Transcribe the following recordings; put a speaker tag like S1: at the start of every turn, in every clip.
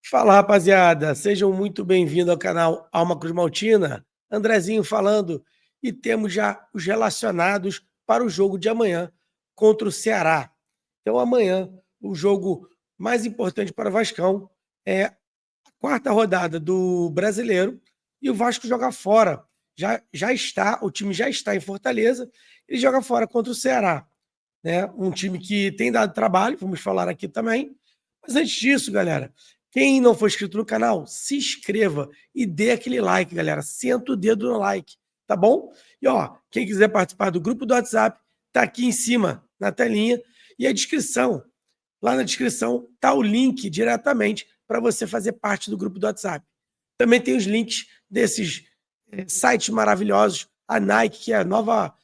S1: Fala, rapaziada, sejam muito bem-vindos ao canal Alma Cruz Maltina. Andrezinho falando, e temos já os relacionados para o jogo de amanhã contra o Ceará. Então, amanhã, o jogo mais importante para o Vascão é a quarta rodada do Brasileiro e o Vasco joga fora. O time já está em Fortaleza, ele joga fora contra o Ceará, né? Um time que tem dado trabalho, vamos falar aqui também. Mas antes disso, galera, quem não for inscrito no canal, se inscreva e dê aquele like, galera. Senta o dedo no like, tá bom? E ó, quem quiser participar do grupo do WhatsApp, tá aqui em cima na telinha e a descrição. Lá na descrição tá o link diretamente para você fazer parte do grupo do WhatsApp. Também tem os links desses sites maravilhosos, a Nike, que é a nova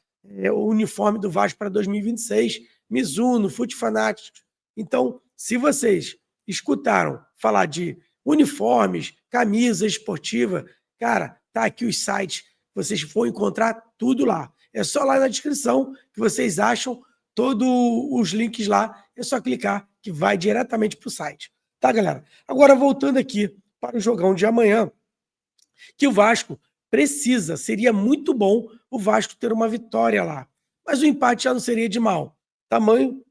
S1: o uniforme do Vasco para 2026, Mizuno, Foot Fanatics. Então, se vocês escutaram falar de uniformes, camisa esportiva, cara, tá aqui os sites, vocês vão encontrar tudo lá. É só lá na descrição que vocês acham todos os links lá, é só clicar que vai diretamente para o site. Tá, galera? Agora, voltando aqui para o jogão de amanhã, que o Vasco precisa, seria muito bom o Vasco ter uma vitória lá. Mas o empate já não seria de mal. Tamanho,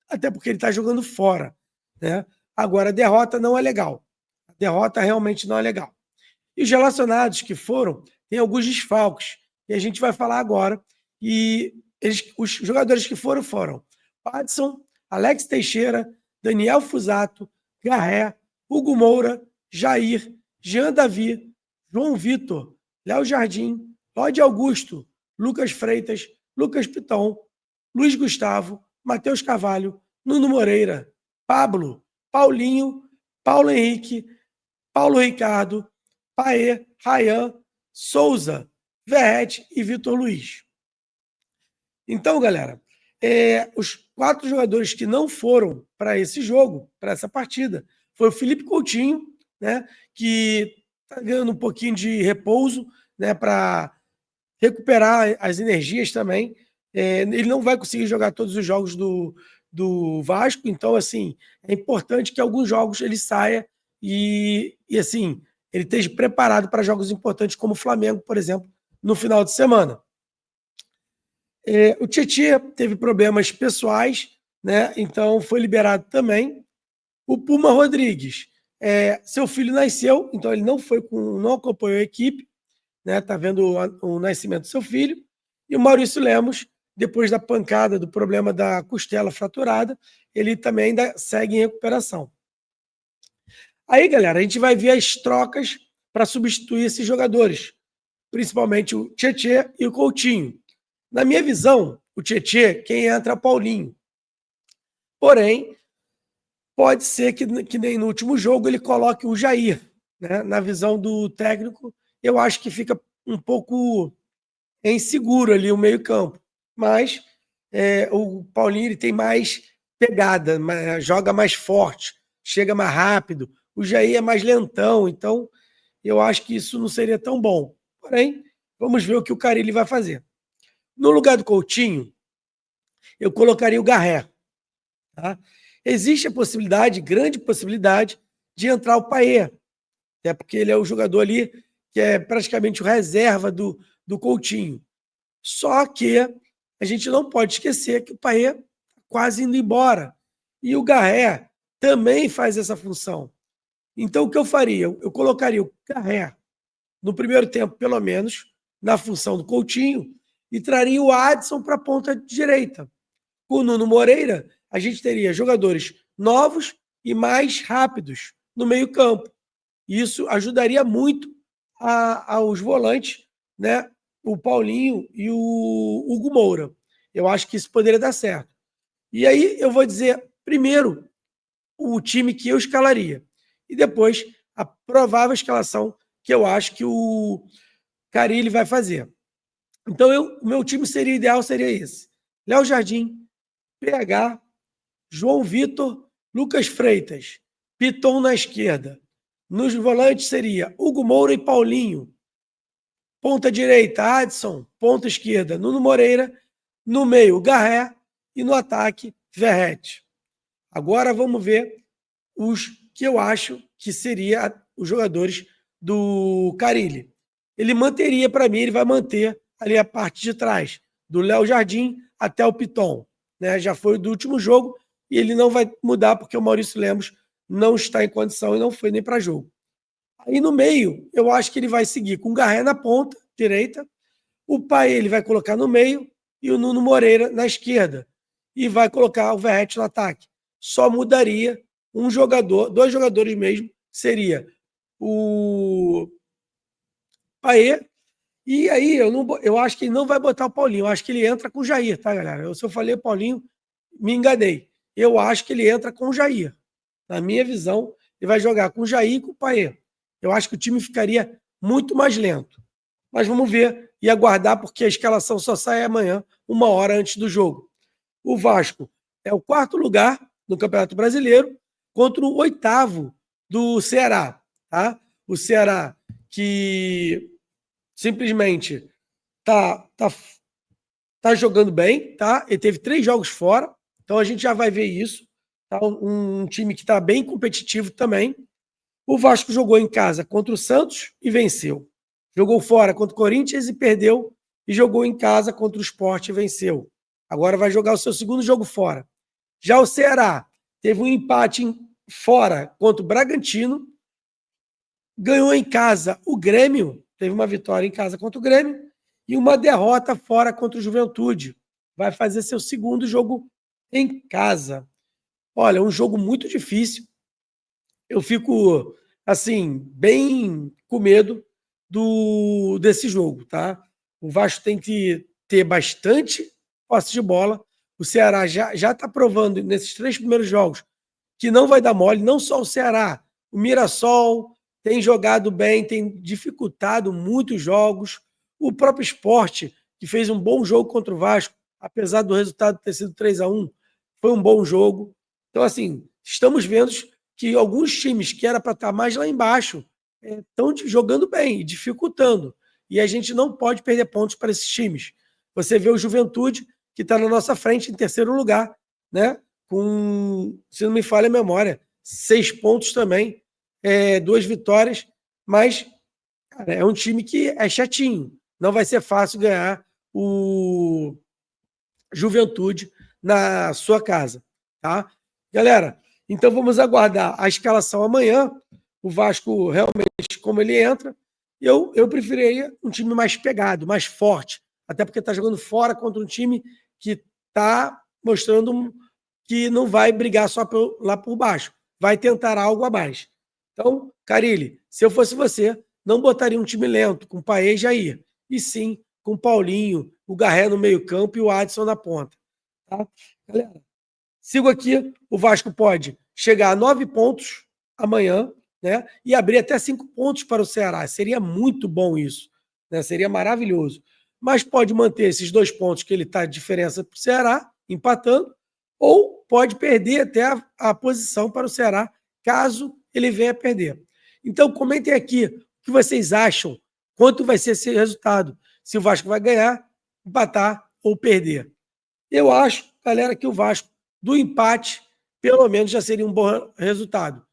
S1: até porque ele está jogando fora, né? Agora, a derrota não é legal. A derrota realmente não é legal. E os relacionados que foram, tem alguns desfalques, e a gente vai falar agora. E os jogadores que foram Padson, Alex Teixeira, Daniel Fusato, Garré, Hugo Moura, Jair, Jean Davi, João Vitor, Léo Jardim, Lodi Augusto, Lucas Freitas, Lucas Piton, Luiz Gustavo, Matheus Carvalho, Nuno Moreira, Pablo, Paulinho, Paulo Henrique, Paulo Ricardo, Paê, Rayan, Souza, Verrete e Vitor Luiz. Então, galera, os 4 jogadores que não foram para esse jogo, para essa partida, foi o Felipe Coutinho, né, que está ganhando um pouquinho de repouso, né, para recuperar as energias também. Ele não vai conseguir jogar todos os jogos do Vasco, então, assim, é importante que alguns jogos ele saia e assim, ele esteja preparado para jogos importantes como o Flamengo, por exemplo, no final de semana. O Tietê teve problemas pessoais, né? Então foi liberado também. O Puma Rodrigues, seu filho nasceu, então ele não acompanhou a equipe, né? Tá vendo o nascimento do seu filho. E o Maurício Lemos, depois da pancada do problema da costela fraturada, ele também ainda segue em recuperação. Aí, galera, a gente vai ver as trocas para substituir esses jogadores, principalmente o Tietê e o Coutinho. Na minha visão, o Tietê, quem entra é o Paulinho. Porém, pode ser que nem no último jogo ele coloque o Jair, né? Na visão do técnico, eu acho que fica um pouco inseguro ali o meio-campo. Mas o Paulinho ele tem mais pegada, joga mais forte, chega mais rápido. O Jair é mais lentão, então eu acho que isso não seria tão bom. Porém, vamos ver o que o Carille vai fazer. No lugar do Coutinho, eu colocaria o Garré. Tá? Existe a possibilidade, grande possibilidade, de entrar o Paê, até porque ele é o jogador ali que é praticamente o reserva do Coutinho. Só que a gente não pode esquecer que o Paê está quase indo embora. E o Garré também faz essa função. Então, o que eu faria? Eu colocaria o Garré no primeiro tempo, pelo menos, na função do Coutinho, e traria o Adson para a ponta direita. Com o Nuno Moreira, a gente teria jogadores novos e mais rápidos no meio-campo. Isso ajudaria muito aos volantes, né? O Paulinho e o Hugo Moura. Eu acho que isso poderia dar certo. E aí eu vou dizer, primeiro, o time que eu escalaria. E depois, a provável escalação que eu acho que o Carille vai fazer. Então, o meu time ideal seria esse. Léo Jardim, PH, João Vitor, Lucas Freitas, Piton na esquerda. Nos volantes seria Hugo Moura e Paulinho. Ponta direita, Adson. Ponta esquerda, Nuno Moreira. No meio, Garré. E no ataque, Verrete. Agora vamos ver os que eu acho que seria os jogadores do Carille. Ele manteria, para mim, ele vai manter ali a parte de trás, do Léo Jardim até o Piton. Né? Já foi do último jogo e ele não vai mudar porque o Maurício Lemos não está em condição e não foi nem para jogo. Aí no meio, eu acho que ele vai seguir com o Garré na ponta direita, o Paê ele vai colocar no meio e o Nuno Moreira na esquerda. E vai colocar o Verratti no ataque. Só mudaria um jogador, 2 jogadores mesmo, seria o Paê. E aí eu acho que ele não vai botar o Paulinho. Eu acho que ele entra com o Jair, tá, galera? Se eu falei Paulinho, me enganei. Eu acho que ele entra com o Jair. Na minha visão, ele vai jogar com o Jair e com o Paê. Eu acho que o time ficaria muito mais lento. Mas vamos ver e aguardar, porque a escalação só sai amanhã, 1 hora antes do jogo. O Vasco é o 4º lugar no Campeonato Brasileiro contra o 8º do Ceará. Tá? O Ceará que simplesmente tá jogando bem, tá? Ele teve 3 jogos fora, então a gente já vai ver isso. Tá? Um time que está bem competitivo também. O Vasco jogou em casa contra o Santos e venceu. Jogou fora contra o Corinthians e perdeu. E jogou em casa contra o Sport e venceu. Agora vai jogar o seu 2º jogo fora. Já o Ceará teve um empate fora contra o Bragantino. Ganhou em casa o Grêmio. Teve uma vitória em casa contra o Grêmio. E uma derrota fora contra o Juventude. Vai fazer seu 2º jogo em casa. Olha, um jogo muito difícil. Eu fico, assim, bem com medo desse jogo, tá? O Vasco tem que ter bastante posse de bola. O Ceará já está provando nesses 3 primeiros jogos que não vai dar mole, não só o Ceará. O Mirassol tem jogado bem, tem dificultado muitos jogos. O próprio Sport, que fez um bom jogo contra o Vasco, apesar do resultado ter sido 3-1, foi um bom jogo. Então, assim, estamos vendo que alguns times que era para estar mais lá embaixo estão jogando bem, dificultando. E a gente não pode perder pontos para esses times. Você vê o Juventude, que está na nossa frente em 3º lugar, né? Com, se não me falha a memória, 6 pontos também, 2 vitórias, mas cara, é um time que é chatinho. Não vai ser fácil ganhar o Juventude na sua casa, tá? Galera, então vamos aguardar a escalação amanhã. O Vasco realmente, como ele entra, eu preferiria um time mais pegado, mais forte, até porque está jogando fora contra um time que está mostrando que não vai brigar só lá por baixo, vai tentar algo a mais. Então, Carille, se eu fosse você, não botaria um time lento com Paê e Jair, e sim com Paulinho, o Garré no meio-campo e o Adson na ponta. Tá? Galera, sigo aqui, o Vasco pode chegar a 9 pontos amanhã, né? E abrir até 5 pontos para o Ceará. Seria muito bom isso, né? Seria maravilhoso. Mas pode manter esses 2 pontos que ele está de diferença para o Ceará, empatando, ou pode perder até a posição para o Ceará, caso ele venha a perder. Então, comentem aqui o que vocês acham, quanto vai ser esse resultado. Se o Vasco vai ganhar, empatar ou perder. Eu acho, galera, que o Vasco, do empate, pelo menos já seria um bom resultado.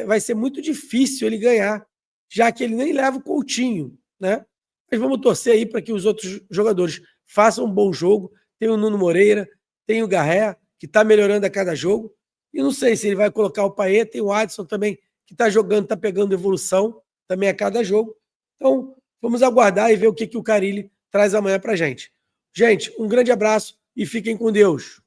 S1: Vai ser muito difícil ele ganhar, já que ele nem leva o Coutinho, né? Mas vamos torcer aí para que os outros jogadores façam um bom jogo. Tem o Nuno Moreira, tem o Garré, que está melhorando a cada jogo. E não sei se ele vai colocar o Paê, tem o Adson também, que está jogando, está pegando evolução também a cada jogo. Então, vamos aguardar e ver o que o Carille traz amanhã para a gente. Gente, um grande abraço e fiquem com Deus.